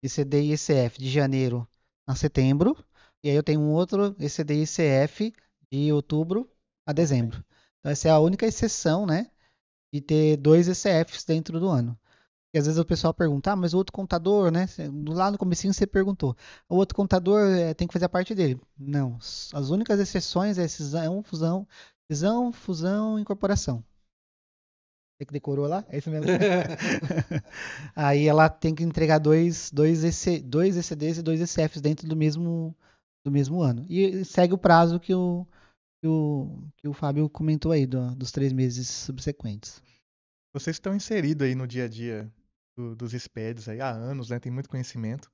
ECD e ECF de janeiro a setembro, e aí eu tenho um outro ECD e ECF de outubro a dezembro. Então essa é a única exceção, né, de ter 2 ECFs dentro do ano. E às vezes o pessoal pergunta, mas o outro contador, né, lá no comecinho você perguntou, o outro contador tem que fazer a parte dele. Não, as únicas exceções é cisão, fusão, incorporação. Você que decorou lá? É isso mesmo? Aí ela tem que entregar dois ECDs e 2 ECFs dentro do mesmo ano. E segue o prazo que o Fábio comentou aí, dos 3 meses subsequentes. Vocês estão inseridos aí no dia a dia dos SPEDs aí há anos, né? Tem muito conhecimento.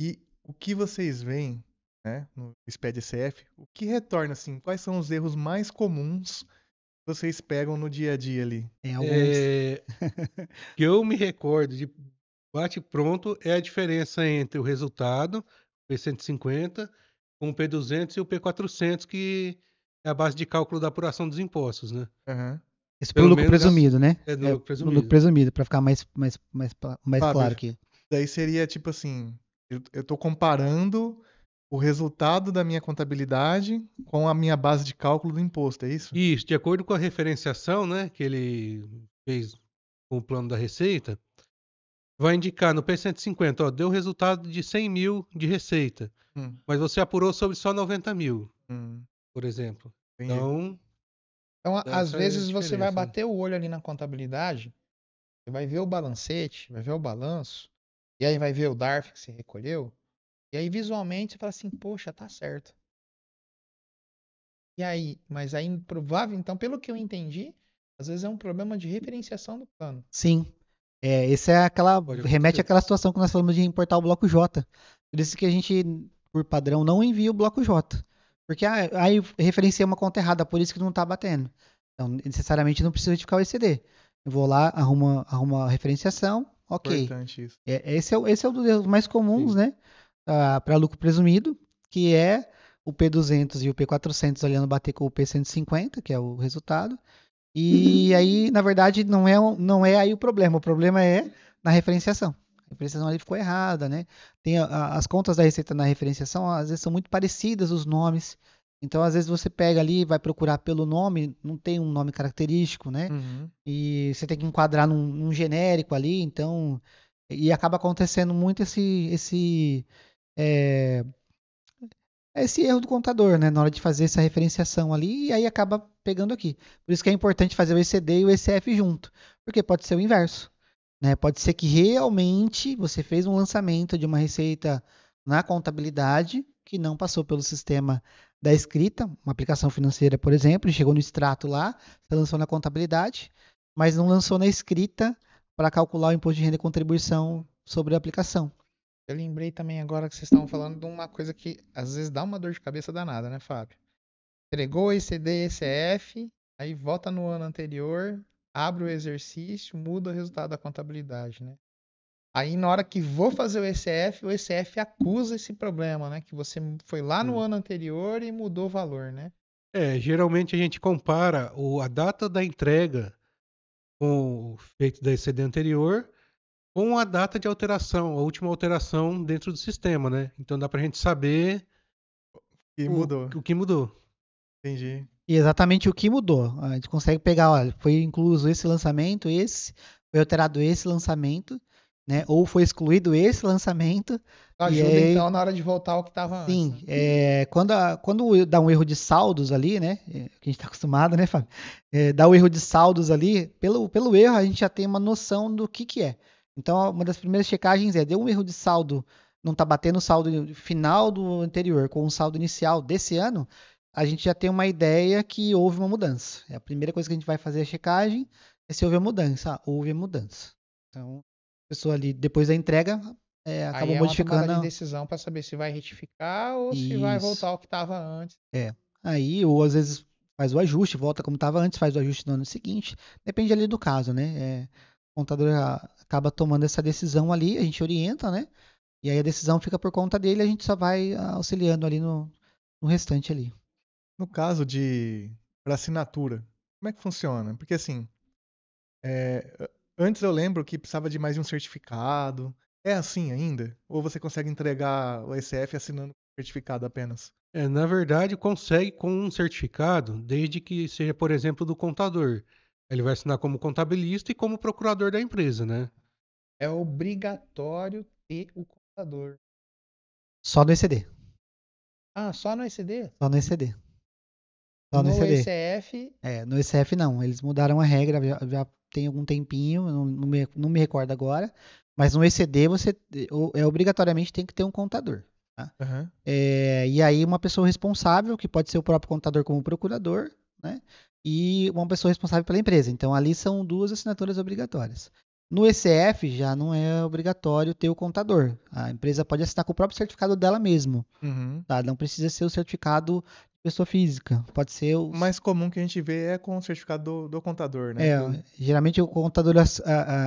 E o que vocês veem, né, no SPED ECF, o que retorna, assim, quais são os erros mais comuns que vocês pegam no dia a dia ali? Que eu me recordo de bate pronto é a diferença entre o resultado, o P150, com o P200 e o P400, que é a base de cálculo da apuração dos impostos, né? Uhum. Esse pro lucro presumido, né? É do lucro presumido. Lucro presumido, para ficar mais claro aqui. Daí seria tipo assim, eu tô comparando o resultado da minha contabilidade com a minha base de cálculo do imposto, é isso? Isso, de acordo com a referenciação, né, que ele fez com o plano da Receita, vai indicar no P150, ó, deu resultado de 100 mil de receita, mas você apurou sobre só 90 mil, por exemplo. Entendi. Então, às vezes você vai né? bater o olho ali na contabilidade, você vai ver o balancete, vai ver o balanço, e aí vai ver o DARF que você recolheu, e aí visualmente você fala assim, poxa, tá certo. E aí, mas aí provável, então, pelo que eu entendi, às vezes é um problema de referenciação do plano. Sim. Esse é remete àquela situação que nós falamos de importar o bloco J. Por isso que a gente, por padrão, não envia o bloco J. Porque aí referencia uma conta errada, por isso que não está batendo. Então, necessariamente não preciso retificar o ECD. Eu vou lá, arrumo a referenciação, ok. Importante isso. Esse é um dos erros mais comuns, né? Para lucro presumido, que é o P200 e o P400 olhando bater com o P150, que é o resultado. E aí, na verdade, não é aí o problema é na referenciação. A referenciação ali ficou errada, né? As contas da receita na referenciação, às vezes são muito parecidas os nomes. Então, às vezes você pega ali e vai procurar pelo nome, não tem um nome característico, né? Uhum. E você tem que enquadrar num genérico ali, então... E acaba acontecendo muito é, esse erro do contador, né? Na hora de fazer essa referenciação ali, e aí acaba pegando aqui. Por isso que é importante fazer o ECD e o ECF junto, porque pode ser o inverso, né? Pode ser que realmente você fez um lançamento de uma receita na contabilidade que não passou pelo sistema da escrita, uma aplicação financeira, por exemplo, chegou no extrato lá, você lançou na contabilidade, mas não lançou na escrita para calcular o imposto de renda e contribuição sobre a aplicação. Eu lembrei também agora que vocês estavam falando de uma coisa que às vezes dá uma dor de cabeça danada, né, Fábio? Entregou ECD, ECF, aí volta no ano anterior, abre o exercício, muda o resultado da contabilidade, né? Aí na hora que vou fazer o ECF acusa esse problema, né? Que você foi lá no ano anterior e mudou o valor, né? Geralmente a gente compara a data da entrega com o feito da ECD anterior com a data de alteração, a última alteração dentro do sistema, né? Então dá pra gente saber E mudou. o que mudou. Entendi. E exatamente o que mudou. A gente consegue pegar, olha, foi incluso esse lançamento, foi alterado esse lançamento, né? Ou foi excluído esse lançamento. Ajuda aí, então na hora de voltar ao que estava antes. sim, Né? quando dá um erro de saldos ali, né? Que a gente está acostumado, né, Fábio? Dá o erro de saldos ali, pelo erro a gente já tem uma noção do que é. Então, uma das primeiras checagens deu um erro de saldo, não está batendo o saldo final do anterior com o saldo inicial desse ano, a gente já tem uma ideia que houve uma mudança. É a primeira coisa que a gente vai fazer a checagem é se houve a mudança. Houve a mudança. Então, a pessoa ali, depois da entrega, acabou Aí é uma tomada de modificando. decisão para saber se vai retificar ou se vai Isso. voltar ao que estava antes. Aí, ou às vezes faz o ajuste, volta como estava antes, faz o ajuste no ano seguinte. Depende ali do caso, né? O contador acaba tomando essa decisão ali, a gente orienta, né? E aí a decisão fica por conta dele, a gente só vai auxiliando ali no restante ali. No caso para assinatura, como é que funciona? Porque assim, antes eu lembro que precisava de mais de um certificado. É assim ainda? Ou você consegue entregar o ECF assinando o certificado apenas? Na verdade, consegue com um certificado, desde que seja, por exemplo, do contador. Ele vai assinar como contabilista e como procurador da empresa, né? É obrigatório ter o contador. Só no ECD. Ah, só no ECD? Só no ECD. Só no No ECD. ECF, No ECF não. Eles mudaram a regra, já tem algum tempinho, não me recordo agora. Mas no ECD você obrigatoriamente tem que ter um contador. Tá? Aham. E aí uma pessoa responsável, que pode ser o próprio contador como procurador, né? E uma pessoa responsável pela empresa. Então ali são duas assinaturas obrigatórias. No ECF já não é obrigatório ter o contador. A empresa pode assinar com o próprio certificado dela mesmo. Uhum. Tá? Não precisa ser o certificado de pessoa física. Pode ser O mais comum que a gente vê é com o certificado do contador, né? Geralmente o contador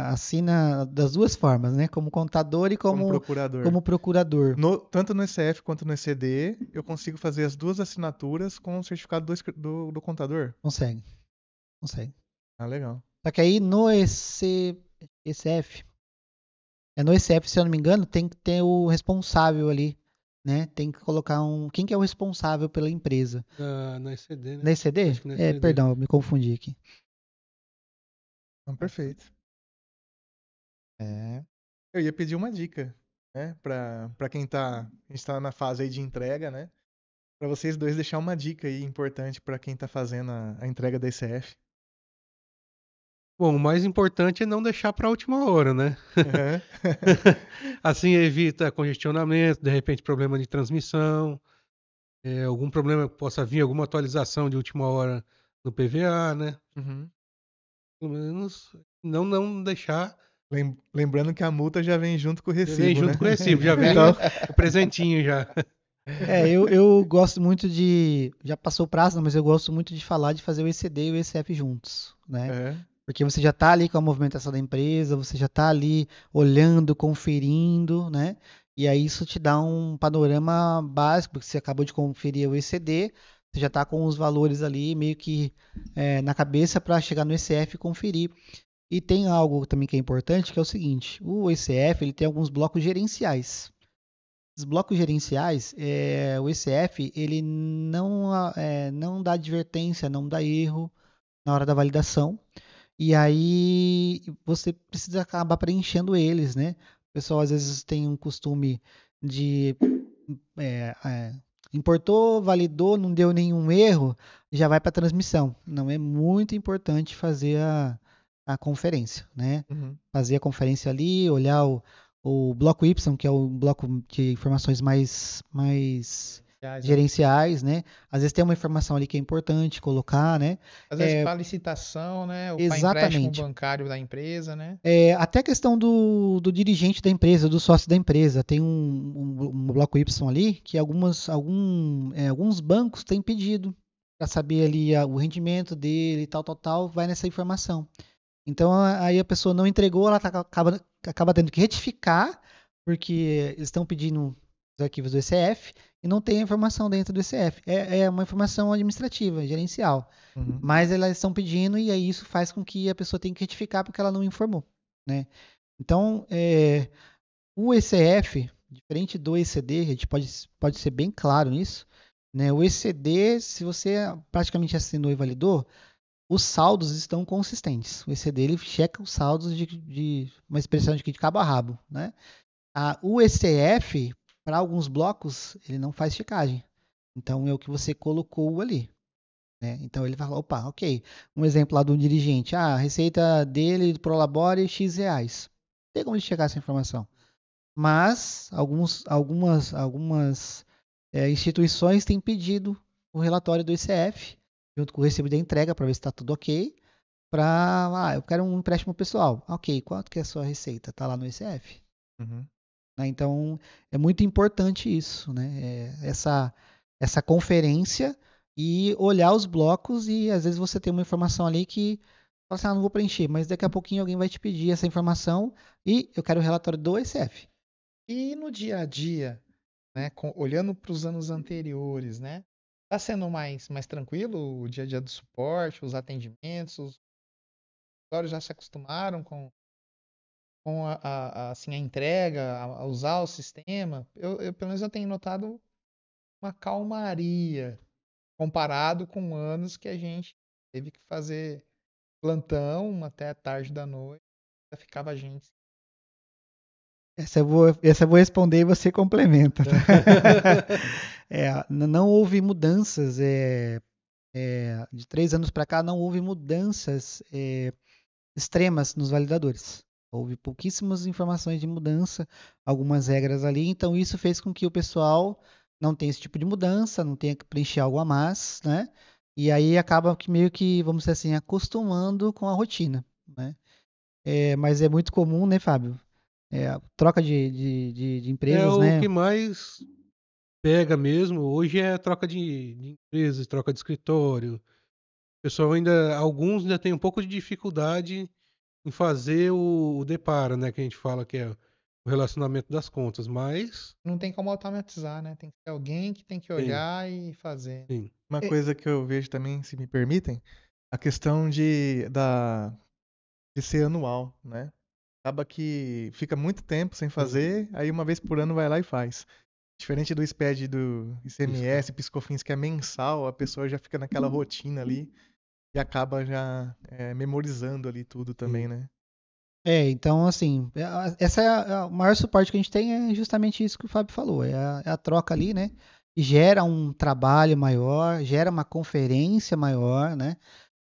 assina das duas formas, né? Como contador e Como procurador. como procurador. Tanto no ECF quanto no ECD, eu consigo fazer as duas assinaturas com o certificado do contador? Consegue. Ah, legal. Só que aí no ECF, no ECF, se eu não me engano, tem que ter o responsável ali, né? Tem que colocar quem que é o responsável pela empresa? Na ECD, né? Na ECD? Acho que na ECD. Perdão, eu me confundi aqui. Então, perfeito. é, Eu ia pedir uma dica, né? Pra quem a gente tá na fase aí de entrega, né? Pra vocês dois deixar uma dica aí importante pra quem tá fazendo a entrega da ECF. Bom, o mais importante é não deixar para a última hora, né? Aham. Assim evita congestionamento, de repente problema de transmissão, algum problema que possa vir, alguma atualização de última hora no PVA, né? Uhum. Pelo menos não deixar. Lembrando que a multa já vem junto com o Já recibo, vem junto né? com o recibo, já vem Então, o presentinho já. Eu gosto muito de. Já passou o prazo, mas eu gosto muito de falar de fazer o ECD e o ECF juntos, né? É. Porque você já está ali com a movimentação da empresa, você já está ali olhando, conferindo, né? E aí isso te dá um panorama básico, porque você acabou de conferir o ECD, você já está com os valores ali meio que na cabeça para chegar no ECF e conferir. E tem algo também que é importante, que é o seguinte: o ECF ele tem alguns blocos gerenciais. Os blocos gerenciais, o ECF ele não dá advertência, não dá erro na hora da validação. E aí você precisa acabar preenchendo eles, né? O pessoal às vezes tem um costume de é, é, importou, validou, não deu nenhum erro, já vai para a transmissão. Não é muito importante fazer a conferência, né? Uhum. Fazer a conferência ali, olhar o bloco Y, que é o bloco de informações mais gerenciais, né? Às vezes tem uma informação ali que é importante colocar, né? Às vezes para licitação, né? Ou para empréstimo Exatamente. bancário da empresa, né? Até a questão do dirigente da empresa, do sócio da empresa. Tem um bloco Y ali que alguns bancos têm pedido para saber ali o rendimento dele, tal, vai nessa informação. Então aí a pessoa não entregou, ela acaba tendo que retificar, porque eles estão pedindo os arquivos do ECF e não tem a informação dentro do ECF. É uma informação administrativa, gerencial. Uhum. Mas elas estão pedindo e aí isso faz com que a pessoa tenha que retificar porque ela não informou, né? Então, o ECF, diferente do ECD, a gente pode ser bem claro nisso, né? O ECD, se você praticamente assinou e validou, os saldos estão consistentes. O ECD ele checa os saldos de uma expressão de cabo a rabo, né? O ECF, para alguns blocos, ele não faz checagem. Então é o que você colocou ali. Né? Então ele fala, opa, ok. Um exemplo lá do dirigente, a receita dele do Prolabore X reais. Não tem como ele chegar a essa informação. Mas algumas instituições têm pedido o relatório do ICF, junto com o recibo da entrega, para ver se está tudo ok. Eu quero um empréstimo pessoal. Ok, quanto que é a sua receita? Está lá no ICF. Uhum. Né? Então, é muito importante isso, né? Essa conferência e olhar os blocos e às vezes você tem uma informação ali que fala assim, não vou preencher, mas daqui a pouquinho alguém vai te pedir essa informação e eu quero o relatório do ECF. E no dia a dia, né? Olhando para os anos anteriores, né? Tá sendo mais tranquilo o dia a dia do suporte, os atendimentos, os usuários já se acostumaram com assim, a entrega, a usar o sistema. Pelo menos eu tenho notado uma calmaria comparado com anos que a gente teve que fazer plantão até tarde da noite, ficava a gente. Essa eu vou responder e você complementa. Tá? Não houve mudanças. De 3 anos para cá, não houve mudanças extremas nos validadores. Houve pouquíssimas informações de mudança, algumas regras ali, então isso fez com que o pessoal não tenha esse tipo de mudança, não tenha que preencher algo a mais, né? E aí acaba que meio que, vamos dizer assim, acostumando com a rotina, né? Mas é muito comum, né, Fábio? Troca de É empresas, o né? que mais pega mesmo. Hoje é troca de empresas, troca de escritório. O pessoal alguns ainda tem um pouco de dificuldade em fazer o deparo, né? Que a gente fala que é o relacionamento das contas, mas Não tem como automatizar, né? Tem que ter alguém que tem que sim, olhar e fazer. sim. Uma coisa que eu vejo também, se me permitem, a questão de ser anual, né? Acaba que fica muito tempo sem fazer, aí uma vez por ano vai lá e faz. Diferente do SPED do ICMS, Piscofins, que é mensal, a pessoa já fica naquela rotina ali e acaba já memorizando ali tudo também, né? Então, assim, o maior suporte que a gente tem é justamente isso que o Fábio falou, é a troca ali, né? E gera um trabalho maior, gera uma conferência maior, né?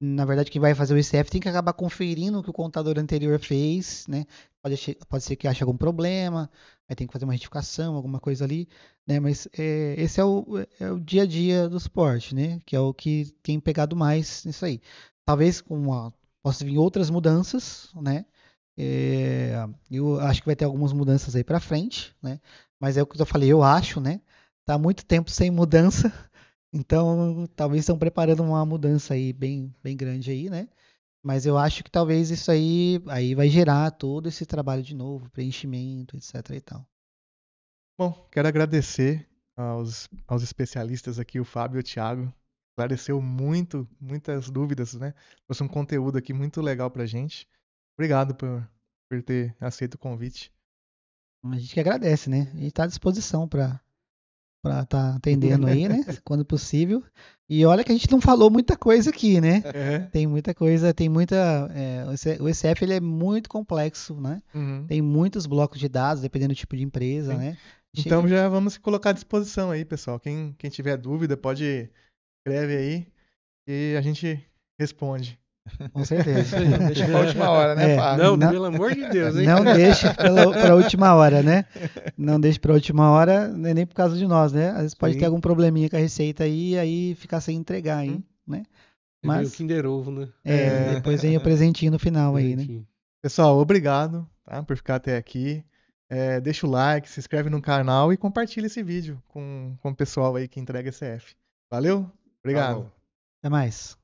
Na verdade, quem vai fazer o ICF tem que acabar conferindo o que o contador anterior fez, né? Pode ser que ache algum problema, aí tem que fazer uma retificação, alguma coisa ali, né? Mas esse é o dia a dia do suporte, né? Que é o que tem pegado mais nisso aí. Talvez possa vir outras mudanças, né? Eu acho que vai ter algumas mudanças aí para frente, né? Mas é o que eu falei, eu acho, né? tá há muito tempo sem mudança, então talvez estão preparando uma mudança aí bem grande aí, né? Mas eu acho que talvez isso aí vai gerar todo esse trabalho de novo, preenchimento, etc e tal. Bom, quero agradecer aos especialistas aqui, o Fábio e o Thiago. Esclareceu muitas dúvidas, né? Trouxe um conteúdo aqui muito legal pra gente. Obrigado por ter aceito o convite. A gente que agradece, né? A gente está à disposição para estar atendendo aí, né? Quando possível. E olha que a gente não falou muita coisa aqui, né? É. Tem muita coisa, o ECF ele é muito complexo, né? Uhum. Tem muitos blocos de dados, dependendo do tipo de empresa, Sim. né? Então já vamos se colocar à disposição aí, pessoal. Quem tiver dúvida, pode escreve aí e a gente responde. Com certeza. Deixa pra última hora, né, É, Fábio? Não, pelo amor de Deus, hein? Não deixe para última hora, né? Não deixe para última hora, nem por causa de nós, né? Às vezes pode Sim. ter algum probleminha com a receita aí ficar sem entregar aí, né? Você veio o Mas Kinder Ovo, né? depois vem o presentinho no final aí, né? Presentinho. Pessoal, obrigado, tá, por ficar até aqui. Deixa o like, se inscreve no canal e compartilha esse vídeo com o pessoal aí que entrega ECF. Valeu? Obrigado. Falou. Até mais.